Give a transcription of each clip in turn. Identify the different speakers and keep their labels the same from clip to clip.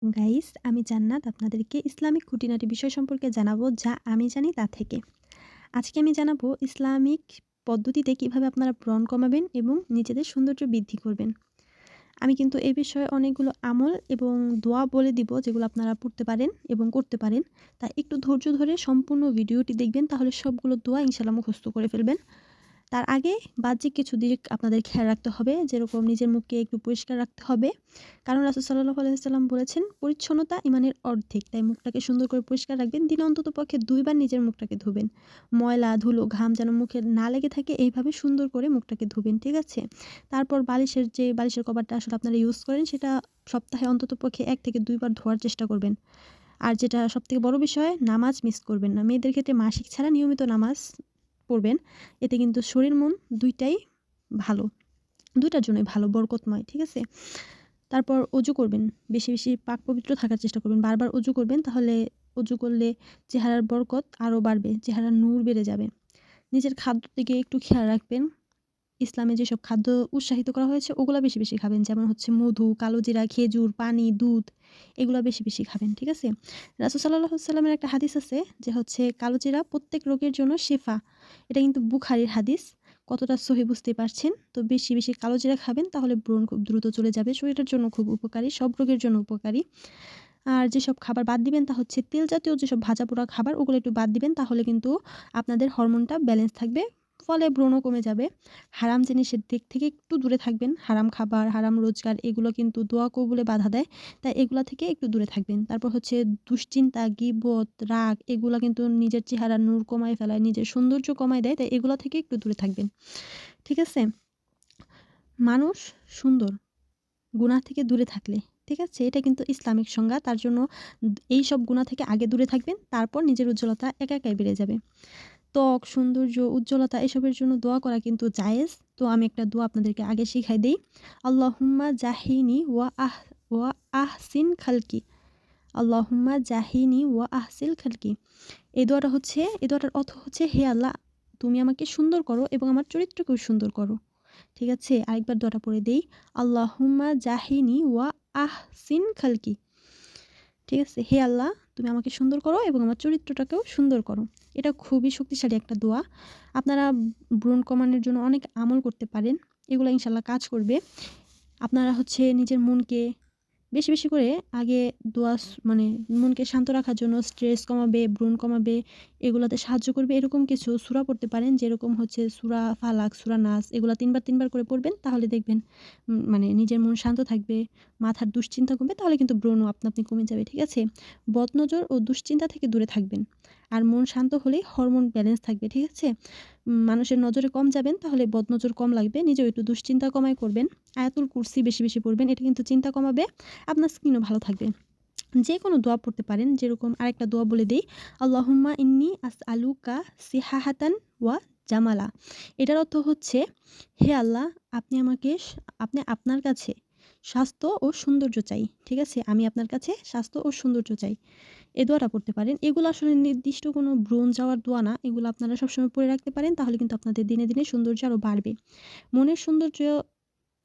Speaker 1: Guys, আমি জান্নাত আপনাদেরকে ইসলামিক খুঁটিনাটি বিষয় সম্পর্কে জানাবো যা আমি জানি তা থেকে। আজকে আমি জানাবো ইসলামিক পদ্ধতিতে কিভাবে আপনারা ব্রণ কমাবেন এবং নিজেদের সৌন্দর্য বৃদ্ধি করবেন। আমি কিন্তু এ বিষয়ে অনেকগুলো আমল এবং দোয়া বলে দিব যেগুলো আপনারা পড়তে পারেন এবং করতে পারেন। তাই একটু ধৈর্য ধরে সম্পূর্ণ ভিডিওটি দেখবেন, তাহলে সবগুলো দোয়া ইনশাআল্লাহ মুখস্থ করে ফেলবেন। তার আগে বাহ্যিক কিছু দিক আপনাদের খেয়াল রাখতে হবে। যেরকম নিজের মুখকে একটু পরিষ্কার রাখতে হবে। কারণ রাসূল সাল্লাল্লাহু আলাইহি ওয়াসাল্লাম বলেছেন, "পরিচ্ছন্নতা ঈমানের অর্ধেক।" তাই মুখটাকে সুন্দর করে পরিষ্কার রাখবেন। দিনে অন্ততপক্ষে ২ বার নিজের মুখটাকে ধুবেন। ময়লা, ধুলো, ঘাম যেন মুখে না লেগে থাকে, এইভাবে সুন্দর করে মুখটাকে ধুবেন। ঠিক আছে? তারপর বালিশের কভারটা আসলে আপনারা ইউজ করেন, সেটা সপ্তাহে অন্ততপক্ষে ১ থেকে ২ বার ধোয়ার চেষ্টা করবেন। আর যেটা সবথেকে বড় বিষয়, নামাজ মিস করবেন না। মেয়েদের ক্ষেত্রে মাসিক ছাড়া নিয়মিত নামাজ পড়বেন। এতে কিন্তু শরীর মন ২ টাই ভালো। ২ টার জন্যই ভালো, বরকতময়। ঠিক আছে? তারপর অজু করবেন। বেশি, বেশি পাক পবিত্র থাকার চেষ্টা করবেন। বারবার অজু করবেন, তাহলে অজু করলে চেহারার বরকত আরও বাড়বে। চেহারার নূর বেড়ে যাবে। নিজের খাদ্যর দিকে একটু খেয়াল রাখবেন। ইসলামে যেসব খাদ্য উৎসাহিত করা হয়েছে ওগুলা বেশি, বেশি খাবেন। যেমন হচ্ছে মধু, কালোজিরা, খেজুর, পানি, দুধ, এগুলা বেশি, বেশি খাবেন। ঠিক আছে? রাসূল সাল্লাল্লাহু আলাইহি ওয়াসাল্লামের একটা হাদিস আছে যে হচ্ছে কালোজিরা প্রত্যেক রোগের জন্য শিফা। এটা কিন্তু বুখারীর হাদিস। কতটা সহিহ বুঝতেই পারছেন। তো বেশি, বেশি কালোজিরা খাবেন, তাহলে ব্রণ খুব দ্রুত চলে যাবে। শরীরের জন্য খুব উপকারী, সব রোগের জন্য উপকারী। আর যেসব খাবার বাদ দিবেন তা হচ্ছে তেল জাতীয় যেসব ভাজাপোড়া খাবার ওগুলো একটু বাদ দিবেন, তাহলে কিন্তু আপনাদের হরমোনটা ব্যালেন্স থাকবে। ফলে ব্রণও কমে যাবে। হারাম জিনিসের দিক থেকে একটু দূরে থাকবেন। হারাম খাবার, হারাম রোজগার এগুলো কিন্তু দোয়া কবুলে বাধা দেয়। তাই এগুলা থেকে একটু দূরে থাকবেন। তারপর হচ্ছে দুশ্চিন্তা, গীবত, রাগ এগুলা কিন্তু নিজের চেহারার নূর কমায় ফেলায়, নিজের সৌন্দর্য কমায় দেয়। তাই এগুলা থেকে একটু দূরে থাকবেন। ঠিক আছে? মানুষ সুন্দর গুনাহ থেকে দূরে থাকলে। ঠিক আছে? এটা কিন্তু ইসলামিক সংজ্ঞা। তার জন্য এইসব গুনাহ থেকে আগে দূরে থাকবেন। তারপর নিজের উজ্জ্বলতা একা একাই বেড়ে যাবে। ত্বক, সৌন্দর্য, উজ্জ্বলতা এসবের জন্য দোয়া করা কিন্তু জায়েজ। তো আমি একটা দোয়া আপনাদেরকে আগে শিখাই দেই। আল্লাহুম্মা জাহিনি ওয়া আহসিন খালকি। আল্লাহুম্মা জাহিনি ওয়া আহসিল খালকি। এই দোয়াটার অর্থ হচ্ছে, হে আল্লাহ, তুমি আমাকে সুন্দর করো এবং আমার চরিত্রকেও সুন্দর করো। ঠিক আছে? আরেকবার দোয়াটা পড়ে দেই। আল্লাহুম্মা জাহিনি ওয়া আহসিন খালকি। ঠিক আছে? হে আল্লাহ, তুমি আমাকে সুন্দর করো এবং আমার চরিত্রটাকেও সুন্দর করো। এটা খুবই শক্তিশালী একটা দোয়া। আপনারা ব্রণ কমানোর জন্য অনেক আমল করতে পারেন। এগুলা ইনশাআল্লাহ কাজ করবে। আপনারা হচ্ছে নিজের মনকে বেশি, বেশি করে আগে মানে মনকে শান্ত রাখার জন্য স্ট্রেস কমাবে, ব্রণ কমাবে, এগুলাতে সাহায্য করবে এরকম কিছু সূরা পড়তে পারেন। যেরকম হচ্ছে সূরা ফালাক, সূরা নাস এগুলা ৩ বার ৩ বার করে পড়বেন। তাহলে দেখবেন মানে নিজের মন শান্ত থাকবে, মাথার দুশ্চিন্তা কমবে, তাহলে কিন্তু ব্রণও আপনা আপনি কমে যাবে। ঠিক আছে? বদনজর ও দুশ্চিন্তা থেকে দূরে থাকবেন। আর মন শান্ত হলেই হরমোন ব্যালেন্স থাকবে। ঠিক আছে? মানুষের নজরে কম যাবেন, তাহলে বদনজর কম লাগবে। নিজেও একটু দুশ্চিন্তা কমায় করবেন। আয়াতুল কুরসি বেশি, বেশি পড়বেন। এটা কিন্তু চিন্তা কমাবে। আপনার স্কিনও ভালো থাকবে। যেকোনো দোয়া পড়তে পারেন। যেরকম আরেকটা দোয়া বলে দেই। আল্লাহুম্মা ইন্নী আসআলুকা সিহাহাতান ওয়া জামালা। এটার অর্থ হচ্ছে, হে আল্লাহ, আপনি আপনার কাছে স্বাস্থ্য ও সৌন্দর্য চাই। ঠিক আছে? আমি আপনার কাছে স্বাস্থ্য ও সৌন্দর্য চাই। এই দোয়াটা পড়তে পারেন। এগুলো আসলে নির্দিষ্ট কোনো ব্রণ যাওয়ার দোয়া না। এগুলো আপনারা সবসময় পড়ে রাখতে পারেন। তাহলে কিন্তু আপনাদের দিনে, দিনে সৌন্দর্য আরও বাড়বে। মনের সৌন্দর্য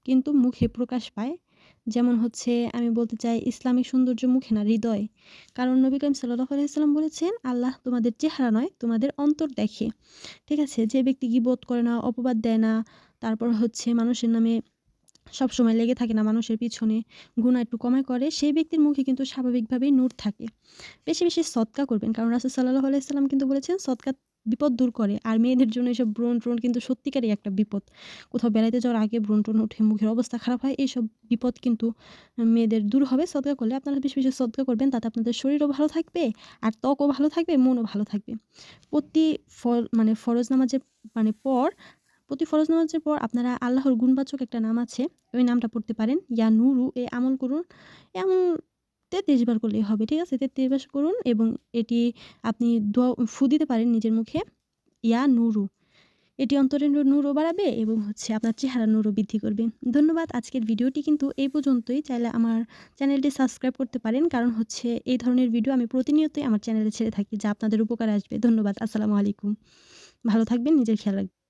Speaker 1: কিন্তু মুখে প্রকাশ পায়। যেমন হচ্ছে আমি বলতে চাই, ইসলামিক সৌন্দর্য মুখে না, হৃদয়ে। কারণ নবী করিম সাল্লাল্লাহু আলাইহি ওয়াসাল্লাম বলেছেন, আল্লাহ তোমাদের চেহারা নয়, তোমাদের অন্তর দেখে। ঠিক আছে? যে ব্যক্তি গীবত করে না, অপবাদ দেয় না, তারপর হচ্ছে মানুষের নামে সবসময় লেগে থাকে না, মানুষের পিছনে গুনাহ একটু কমায় করে, সেই ব্যক্তির মুখে কিন্তু স্বাভাবিকভাবেই নূর থাকে। বেশি, বেশি সদকা করবেন। কারণ রাসূল সাল্লাল্লাহু আলাইহি সাল্লাম কিন্তু বলেছেন, সদকা বিপদ দূর করে। আর মেয়েদের জন্য এসব ব্রণ-ট্রণ কিন্তু সত্যিকারই একটা বিপদ। কোথাও বেড়াইতে যাওয়ার আগে ব্রণ-ট্রণ উঠে মুখের অবস্থা খারাপ হয়। এইসব বিপদ কিন্তু মেয়েদের দূর হবে সদকা করলে। আপনারা বেশি, বেশি সদকা করবেন। তাতে আপনাদের শরীরও ভালো থাকবে, আর ত্বকও ভালো থাকবে, মনও ভালো থাকবে। প্রতি মানে ফরজ নামাজের মানে পর প্রতি ফরজ নামাজের পর আপনারা আল্লাহর গুণবাচক একটা নাম আছে, ওই নামটা পড়তে পারেন। ইয়া নুরু, এ আমল করুন। এমন ৩৩ বার করলেই হবে। ঠিক আছে? ৩৩ বার করুন এবং এটি আপনি ফু দিতে পারেন নিজের মুখে। ইয়া নুরু। এটি অন্তরের নূরও বাড়াবে এবং হচ্ছে আপনার চেহারার নূরও বৃদ্ধি করবে। ধন্যবাদ। আজকের ভিডিওটি কিন্তু এই পর্যন্তই। চাইলে আমার চ্যানেলটি সাবস্ক্রাইব করতে পারেন। কারণ হচ্ছে এই ধরনের ভিডিও আমি প্রতিনিয়তই আমার চ্যানেলে ছেড়ে থাকি, যা আপনাদের উপকারে আসবে। ধন্যবাদ। আসসালামু আলাইকুম। ভালো থাকবেন, নিজের খেয়াল রাখবেন।